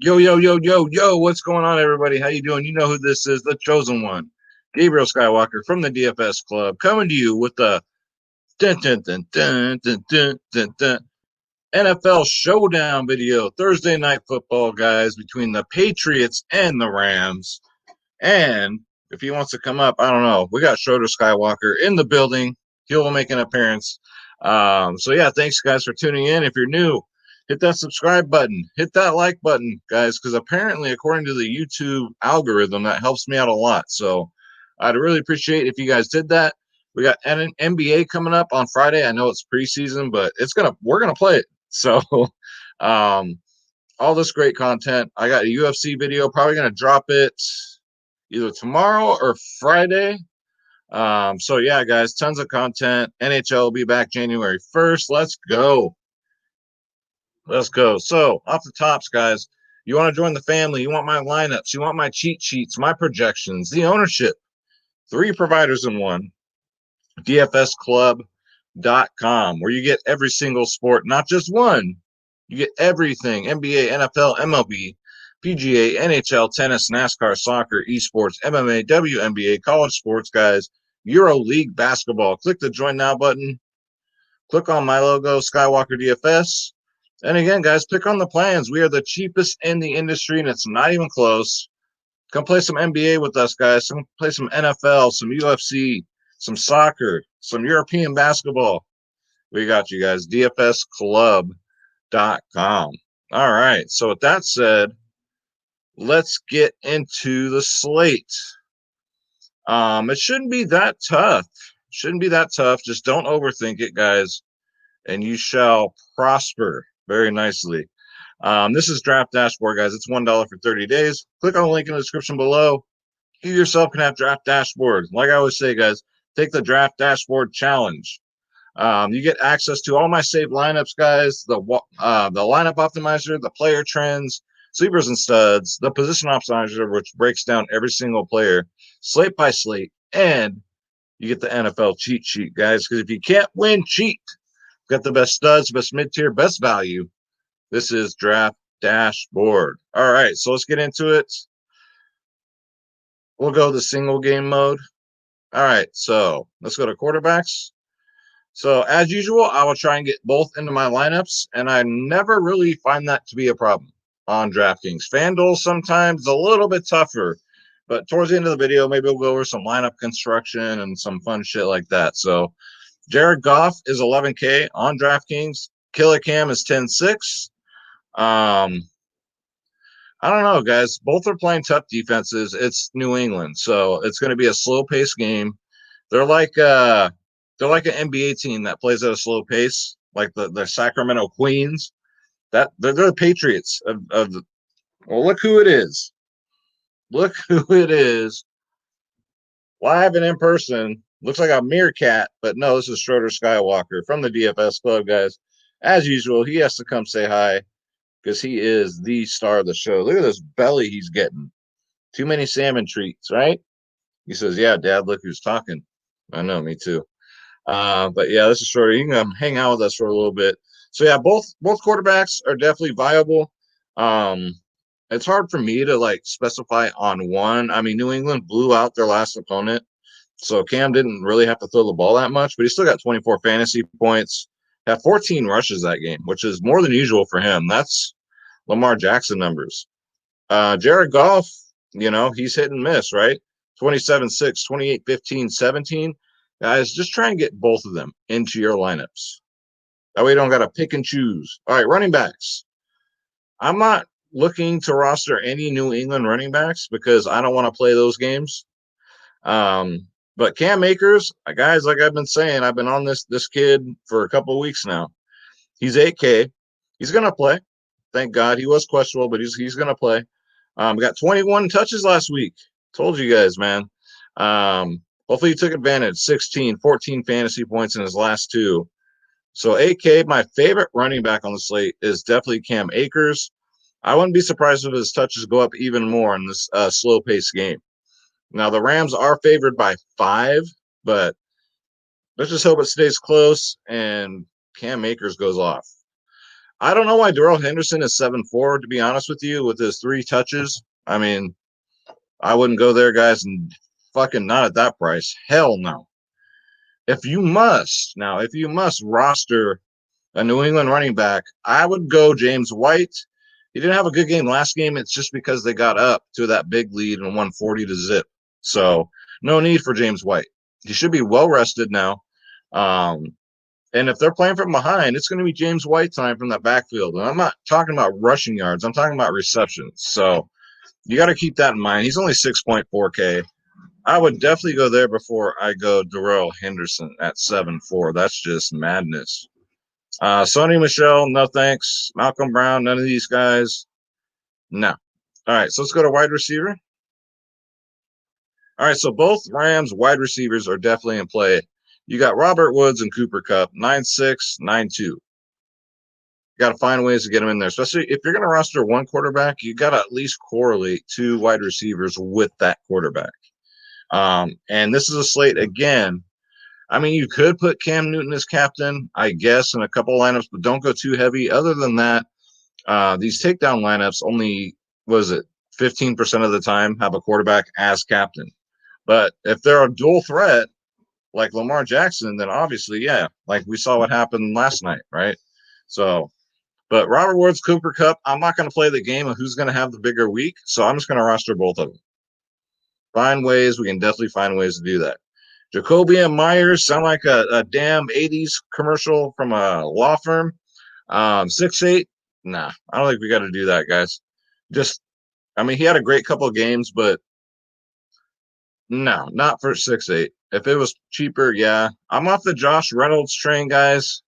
Yo, yo, yo, yo, yo, what's going on, everybody? How you doing? You know who this is, the chosen one, Gabriel Skywalker from the DFS Club, coming to you with the dun, dun, dun, dun, dun, dun, dun, dun, NFL Showdown video, Thursday Night Football, guys, between the Patriots and the Rams. And if he wants to come up, I don't know. We got Schroeder Skywalker in the building. He'll make an appearance. So yeah, thanks guys for tuning in. If you're new, hit that subscribe button, hit that like button, guys, because apparently, according to the YouTube algorithm, that helps me out a lot. So I'd really appreciate if you guys did that. We got an NBA coming up on Friday. I know it's preseason, but we're gonna play it. So um, all this great content. I got a UFC video, probably gonna drop it either tomorrow or Friday. So yeah, guys, tons of content. NHL will be back January 1st. Let's go. Let's go. So off the tops, guys, you want to join the family, you want my lineups, you want my cheat sheets, my projections, the ownership, three providers in one, dfsclub.com, where you get every single sport, not just one. You get everything: NBA, NFL, MLB, PGA, NHL, tennis, NASCAR, soccer, esports, MMA, WNBA, college sports, guys, Euro League basketball. Click the join now button. Click on my logo, Skywalker DFS. And again, guys, click on the plans. We are the cheapest in the industry, and it's not even close. Come play some NBA with us, guys. Come play some NFL, some UFC, some soccer, some European basketball. We got you guys. DFSclub.com. All right. So with that said, let's get into the slate. It shouldn't be that tough. Shouldn't be that tough. Just don't overthink it, guys, and you shall prosper very nicely. This is Draft Dashboard, guys. It's $1 for 30 days. Click on the link in the description below. You yourself can have Draft Dashboard. Like I always say, guys, take the Draft Dashboard challenge. You get access to all my saved lineups, guys, the lineup optimizer, the player trends, sleepers and studs, the position optimizer, which breaks down every single player, slate by slate, and you get the NFL cheat sheet, guys, because if you can't win, cheat. Got the best studs, best mid-tier, best value. This is Draft Dashboard. All right, so let's get into it. We'll go the single game mode. All right, so let's go to quarterbacks. So as usual, I will try and get both into my lineups, and I never really find that to be a problem on Draftkings. Fanduel sometimes a little bit tougher, but towards the end of the video, maybe we'll go over some lineup construction and some fun shit like that. So Jared Goff is 11K on DraftKings. Killer Cam is 10.6. I don't know, guys. Both are playing tough defenses. It's New England, so it's going to be a slow-paced game. They're like uh, they're like an NBA team that plays at a slow pace, like the Sacramento Queens. They're the Patriots of the. Well, look who it is. Look who it is. Live and in person. Looks like a meerkat, but no, this is Schroeder Skywalker from the DFS Club, guys. As usual, he has to come say hi because he is the star of the show. Look at this belly he's getting. Too many salmon treats, right? He says, "Yeah, Dad, look who's talking." I know, me too. But yeah, this is Shorty. You can come hang out with us for a little bit. So yeah, both quarterbacks are definitely viable. Um, it's hard for me to like specify on one. I mean, New England blew out their last opponent, so Cam didn't really have to throw the ball that much, but he still got 24 fantasy points. Had 14 rushes that game, which is more than usual for him. That's Lamar Jackson numbers. Jared Goff, he's hit and miss, right? 27-6, 28-15, 17. Guys, just try and get both of them into your lineups. That way you don't got to pick and choose. All right, running backs. I'm not looking to roster any New England running backs because I don't want to play those games. But Cam Akers, guys, like I've been saying, I've been on this kid for a couple of weeks now. He's 8K. He's going to play. Thank God. He was questionable, but he's going to play. Got 21 touches last week. Told you guys, man. Hopefully he took advantage. 16, 14 fantasy points in his last two. So 8K, my favorite running back on the slate is definitely Cam Akers. I wouldn't be surprised if his touches go up even more in this slow-paced game. Now, the Rams are favored by 5, but let's just hope it stays close and Cam Akers goes off. I don't know why Darrell Henderson is 7-4, to be honest with you, with his 3 touches. I mean, I wouldn't go there, guys, and fucking not at that price. Hell no. If you must roster a New England running back, I would go James White. He didn't have a good game last game. It's just because they got up to that big lead and won 40-0. So no need for James White. He should be well rested now. And if they're playing from behind, it's going to be James White time from that backfield. And I'm not talking about rushing yards. I'm talking about receptions. So you got to keep that in mind. He's only 6.4K. I would definitely go there before I go Darrell Henderson at 7-4. That's just madness. Sonny Michel, no thanks. Malcolm Brown, none of these guys. No. All right, so let's go to wide receiver. All right, so both Rams wide receivers are definitely in play. You got Robert Woods and Cooper Kupp, 9-6, 9-2. You got to find ways to get them in there, especially if you're going to roster one quarterback. You got to at least correlate 2 wide receivers with that quarterback. And this is a slate again. I mean, you could put Cam Newton as captain, I guess, in a couple lineups, but don't go too heavy. Other than that, these takedown lineups only, 15% of the time have a quarterback as captain. But if they're a dual threat like Lamar Jackson, then obviously, yeah, like we saw what happened last night, right? So, but Robert Woods, Cooper Kupp, I'm not going to play the game of who's going to have the bigger week, so I'm just going to roster both of them. Find ways. We can definitely find ways to do that. Jacoby and Myers sound like a damn 80s commercial from a law firm. 6-8. Nah, I don't think we got to do that, guys. I mean, he had a great couple of games, but no, not for 6-8. If it was cheaper, yeah. I'm off the Josh Reynolds train, guys.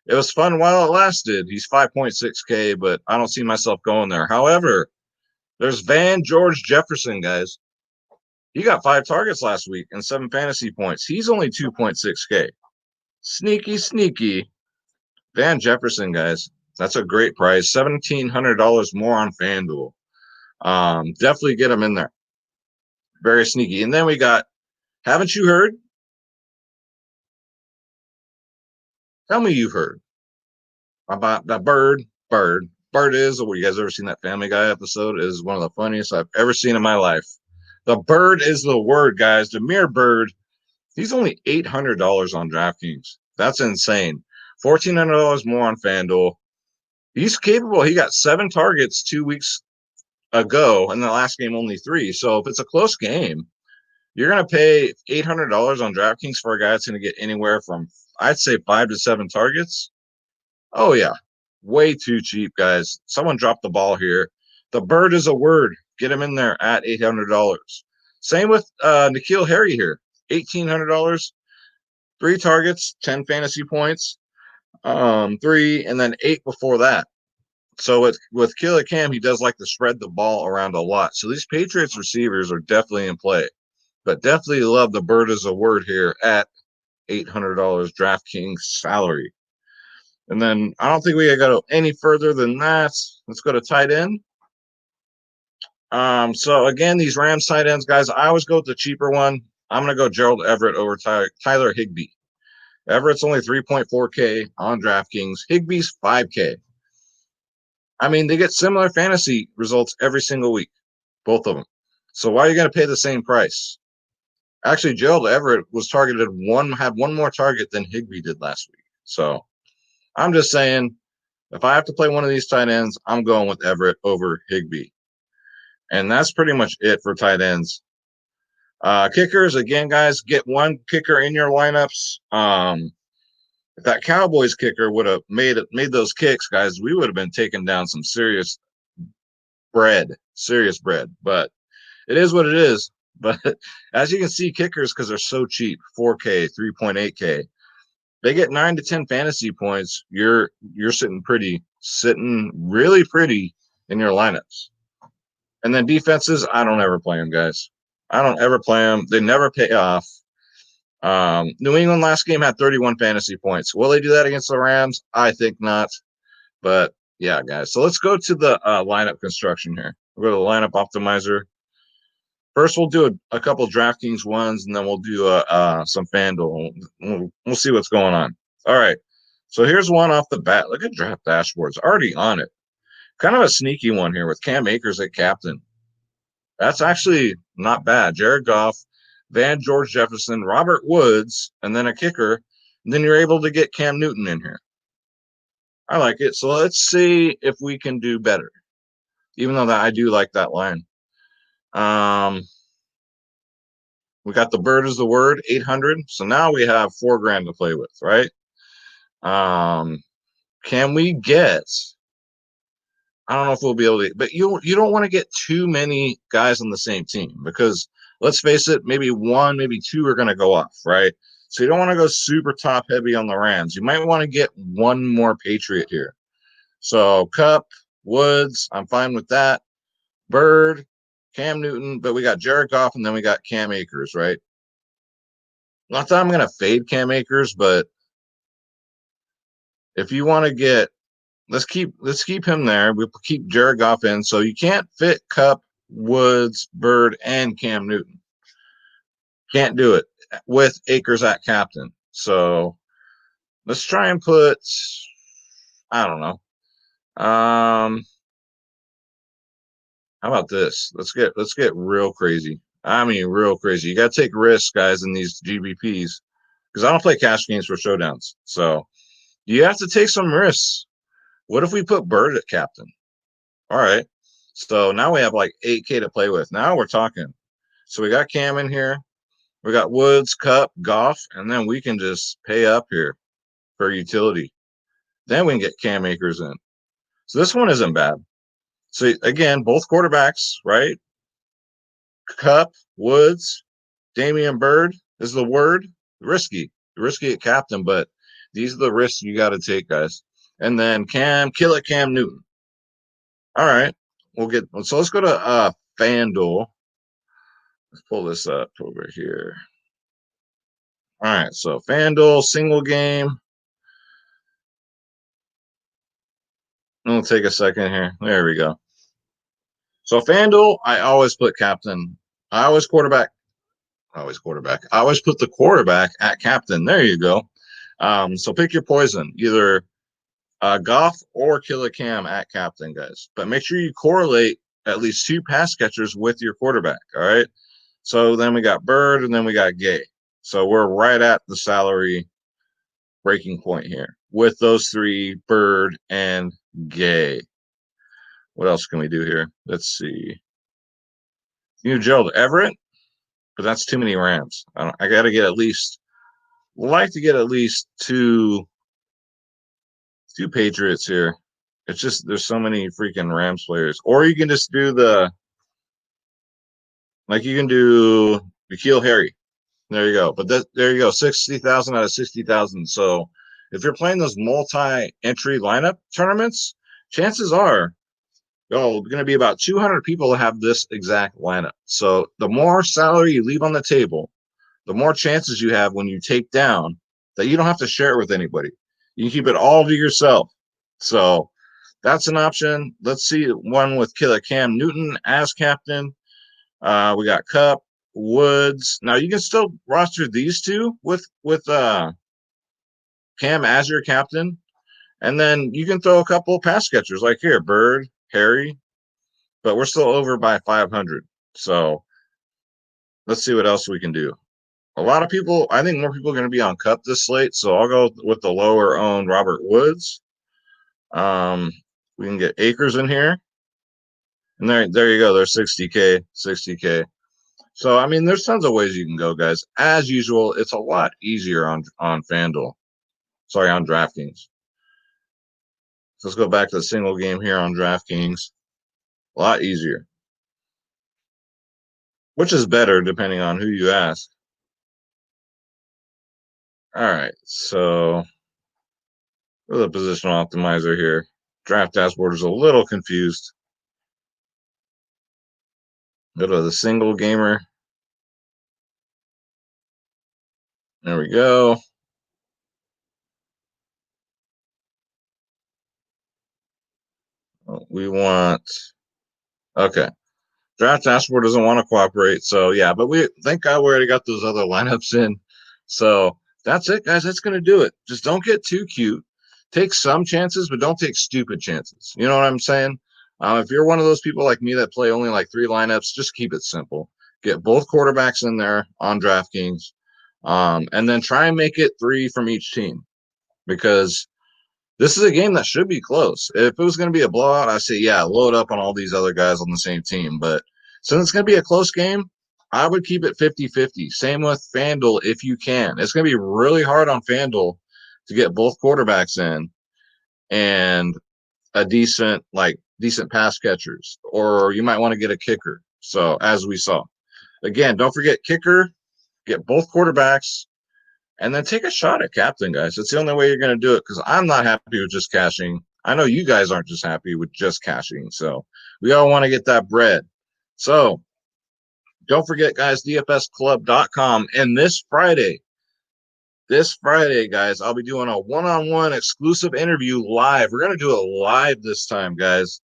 It was fun while it lasted. He's 5.6K, but I don't see myself going there. However, there's Van George Jefferson, guys. He got 5 targets last week and 7 fantasy points. He's only 2.6K. Sneaky. Van Jefferson, guys. That's a great price. $1,700 more on Fanduel. Definitely get him in there. Very sneaky. And then we got, haven't you heard? Tell me you've heard about the bird. Bird is, or you guys ever seen that Family Guy episode? It is one of the funniest I've ever seen in my life. The bird is the word, guys. Demir Bird. He's only $800 on DraftKings. That's insane. $1,400 more on FanDuel. He's capable. He got 7 targets 2 weeks ago, and the last game only 3. So if it's a close game, you're going to pay $800 on DraftKings for a guy that's going to get anywhere from, I'd say, 5 to 7 targets. Oh, yeah. Way too cheap, guys. Someone dropped the ball here. The bird is a word. Get him in there at $800. Same with N'Keal Harry here. $1,800. 3 targets, 10 fantasy points. 3, and then 8 before that. So with Killer Cam, he does like to spread the ball around a lot. So these Patriots receivers are definitely in play. But definitely love the bird as a word here at $800 DraftKings salary. And then I don't think we got to go any further than that. Let's go to tight end. So again, these Rams tight ends, guys, I always go with the cheaper one. I'm going to go Gerald Everett over Tyler Higbee. Everett's only 3.4K on DraftKings. Higbee's 5K. I mean, they get similar fantasy results every single week, both of them. So why are you going to pay the same price? Actually, Gerald Everett had one more target than Higbee did last week. So I'm just saying, if I have to play one of these tight ends, I'm going with Everett over Higbee. And that's pretty much it for tight ends. Kickers, again, guys, get one kicker in your lineups. If that Cowboys kicker would have made those kicks, guys, we would have been taking down some serious bread. But it is what it is. But as you can see, kickers, because they're so cheap, 4K, 3.8K, they get 9 to 10 fantasy points. You're sitting really pretty in your lineups. And then defenses, I don't ever play them, guys. I don't ever play them. They never pay off. New England last game had 31 fantasy points. Will they do that against the Rams? I think not. But yeah, guys. So let's go to the lineup construction here. We'll go to the lineup optimizer. First, we'll do a couple DraftKings ones, and then we'll do some FanDuel. We'll see what's going on. All right. So here's one off the bat. Look at draft dashboards already on it. Kind of a sneaky one here with Cam Akers at captain. That's actually not bad. Jared Goff, George Jefferson, Robert Woods, and then a kicker. And then you're able to get Cam Newton in here. I like it. So let's see if we can do better. Even though that I do like that line. We got the bird is the word, 800. So now we have $4,000 to play with, right? Can we get? I don't know if we'll be able to, but you don't want to get too many guys on the same team because let's face it, maybe one, maybe two are going to go off, right? So you don't want to go super top heavy on the Rams. You might want to get one more Patriot here. So Cup, Woods, I'm fine with that. Bird, Cam Newton, but we got Jared Goff and then we got Cam Akers, right? Not that I'm going to fade Cam Akers, but if you want to get, let's keep him there. We'll keep Jared Goff in. So you can't fit Cup, Woods, Bird, and Cam Newton. Can't do it with Akers at captain. So let's try and put, I don't know. How about this? Let's get real crazy. I mean, real crazy. You got to take risks, guys, in these GBPs because I don't play cash games for showdowns. So you have to take some risks. What if we put Bird at captain? All right. So now we have like 8K to play with. Now we're talking. So we got Cam in here. We got Woods, Cup, Goff, and then we can just pay up here for utility. Then we can get Cam Akers in. So this one isn't bad. So again, both quarterbacks, right? Cup, Woods, Damian Bird is the word. Risky at captain, but these are the risks you got to take, guys. And then Cam Newton. All right, so let's go to Fanduel. Let's pull this up over here. All right, so Fanduel single game. It'll take a second here. There we go. So Fanduel, I always put captain. I always quarterback. I always put the quarterback at captain. There you go. So pick your poison, either Goff or Killer Cam at captain, guys. But make sure you correlate at least two pass catchers with your quarterback. All right. So then we got Bird and then we got Gay. So we're right at the salary breaking point here with those three, Bird and Gay. What else can we do here? Let's see. Gerald Everett, but that's too many Rams. I got to get at least, like to get at least two Patriots here. It's just there's so many freaking Rams players. Or you can just do you can do N'Keal Harry. There you go. But there you go. 60,000 out of 60,000. So if you're playing those multi-entry lineup tournaments, chances are going to be about 200 people that have this exact lineup. So the more salary you leave on the table, the more chances you have when you take down that you don't have to share it with anybody. You can keep it all to yourself. So that's an option. Let's see one with Killer Cam Newton as captain. We got Cup, Woods. Now you can still roster these two with Cam as your captain, and then you can throw a couple pass catchers like here, Bird, Harry, but we're still over by 500. So let's see what else we can do. A lot of people, I think more people are going to be on Cup this slate, so I'll go with the lower owned Robert Woods. We can get Akers in here. And there you go. There's 60K. So, I mean, there's tons of ways you can go, guys. As usual, it's a lot easier on Fanduel. Sorry, on DraftKings. So let's go back to the single game here on DraftKings. A lot easier. Which is better, depending on who you ask. All right, so with a positional optimizer here. Draft dashboard is a little confused. Go to the single gamer. There we go. We want, okay. Draft dashboard doesn't want to cooperate. So yeah, but thank God we already got those other lineups in. So that's it, guys. That's going to do it. Just don't get too cute. take some chances, but don't take stupid chances. You know what I'm saying? If you're one of those people like me that play only like 3 lineups, just keep it simple. Get both quarterbacks in there on DraftKings, and then try and make it 3 from each team, because this is a game that should be close. If it was going to be a blowout, I say, yeah, load up on all these other guys on the same team. But since it's going to be a close game, I would keep it 50-50. Same with Fanduel if you can. It's going to be really hard on Fanduel to get both quarterbacks in and a decent pass catchers, or you might want to get a kicker. So as we saw, again, don't forget kicker, get both quarterbacks, and then take a shot at captain, guys. It's the only way you're going to do it, because I'm not happy with just cashing. I know you guys aren't just happy with just cashing. So we all want to get that bread. So don't forget, guys, dfsclub.com. And this Friday, guys, I'll be doing a one-on-one exclusive interview live. We're going to do it live this time, guys,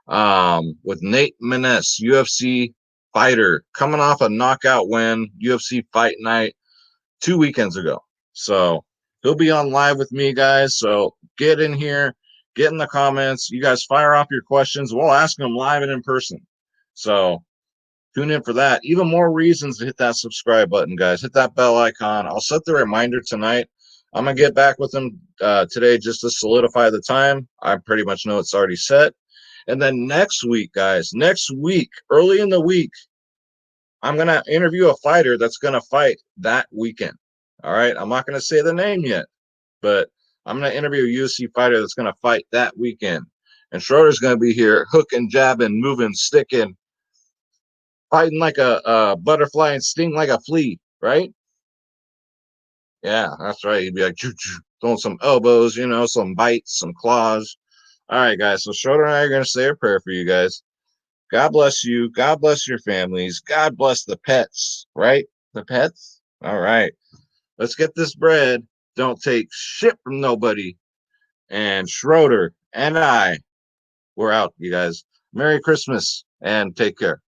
with Nate Menes, UFC fighter, coming off a knockout win, UFC Fight Night 2 weekends ago. So he'll be on live with me, guys. So get in here, get in the comments. You guys fire off your questions. We'll ask them live and in person. So tune in for that. Even more reasons to hit that subscribe button, guys. Hit that bell icon. I'll set the reminder tonight. I'm going to get back with them today just to solidify the time. I pretty much know it's already set. And then next week, guys, early in the week, I'm going to interview a fighter that's going to fight that weekend. All right. I'm not going to say the name yet, but I'm going to interview a UFC fighter that's going to fight that weekend. And Schroeder's going to be here hooking, jabbing, moving, sticking, fighting like a butterfly and sting like a flea, right? Yeah, that's right. He'd be like, throwing some elbows, some bites, some claws. All right, guys. So Schroeder and I are going to say a prayer for you guys. God bless you. God bless your families. God bless the pets, right? The pets? All right. Let's get this bread. Don't take shit from nobody. And Schroeder and I, we're out, you guys. Merry Christmas and take care.